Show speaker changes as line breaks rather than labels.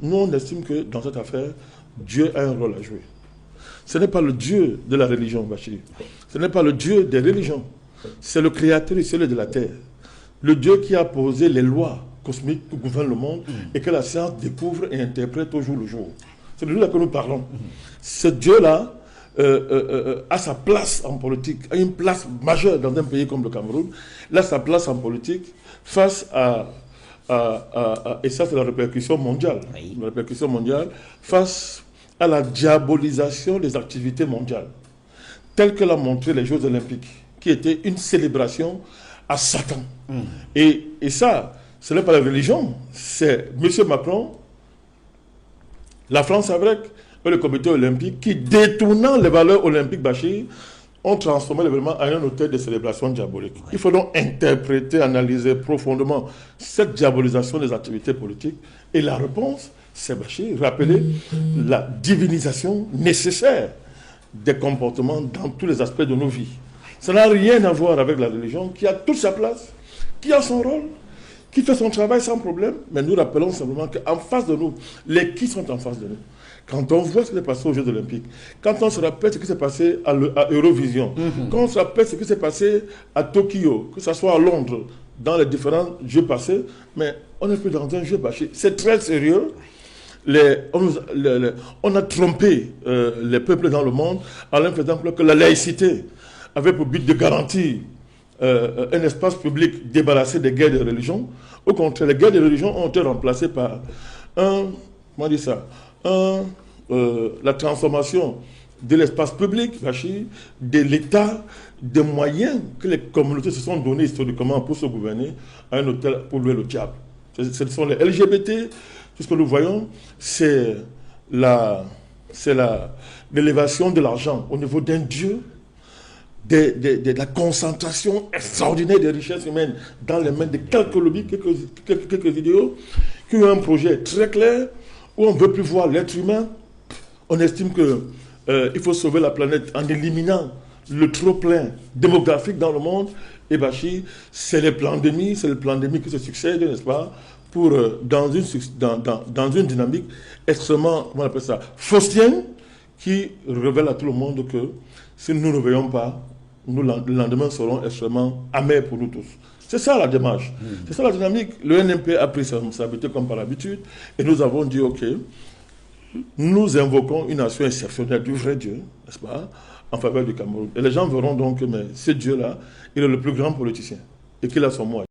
nous on estime que dans cette affaire, Dieu a un rôle à jouer. Ce n'est pas le Dieu de la religion, Bachir. Ce n'est pas le Dieu des religions. C'est le créateur et celui de la terre. Le Dieu qui a posé les lois cosmiques qui gouvernent le monde et que la science découvre et interprète au jour le jour. C'est de lui-là que nous parlons. Ce Dieu-là a sa place en politique, a une place majeure dans un pays comme le Cameroun. Il a sa place en politique face et ça c'est la répercussion mondiale. Oui. La répercussion mondiale face à la diabolisation des activités mondiales, telles que l'a montré les Jeux Olympiques, qui étaient une célébration à Satan. Et ça, ce n'est pas la religion, c'est M. Macron, la France avec le comité olympique, qui, détournant les valeurs olympiques, Bachir, ont transformé l'événement en un hôtel de célébration diabolique. Il faut donc interpréter, analyser profondément cette diabolisation des activités politiques. Et la réponse, c'est Bachir, rappeler la divinisation nécessaire des comportements dans tous les aspects de nos vies. Ça n'a rien à voir avec la religion, qui a toute sa place, qui a son rôle, qui fait son travail sans problème. Mais nous rappelons simplement qu'en face de nous, les qui sont en face de nous. Quand on voit ce qui s'est passé aux Jeux Olympiques, quand on se rappelle ce qui s'est passé à Eurovision, quand on se rappelle ce qui s'est passé à Tokyo, que ce soit à Londres, dans les différents jeux passés, mais on n'est plus dans un jeu bâché. C'est très sérieux. On a trompé les peuples dans le monde en leur faisant croire que la laïcité avait pour but de garantir un espace public débarrassé des guerres de religion. Au contraire, les guerres de religion ont été remplacées par la transformation de l'espace public, de l'État, des moyens que les communautés se sont donnés historiquement pour se gouverner à un hôtel pour louer le diable. Ce sont les LGBT. Tout ce que nous voyons, c'est l'élévation de l'argent au niveau d'un Dieu, de la concentration extraordinaire des richesses humaines dans les mains de quelques lobbies, quelques idéaux, qui ont un projet très clair, où on ne veut plus voir l'être humain. On estime qu'il faut sauver la planète en éliminant le trop-plein démographique dans le monde. Et Bachir, c'est les pandémies qui se succèdent, n'est-ce pas, pour, dans une dynamique extrêmement, comment on appelle ça, faustienne, qui révèle à tout le monde que si nous ne veillons pas, nous, le lendemain seront extrêmement amers pour nous tous. C'est ça la démarche. C'est ça la dynamique. Le NMP a pris sa responsabilité comme par habitude et nous avons dit, OK, nous invoquons une action exceptionnelle du vrai Dieu, n'est-ce pas, en faveur du Cameroun. Et les gens verront donc que mais ce Dieu-là, il est le plus grand politicien et qu'il a son mot.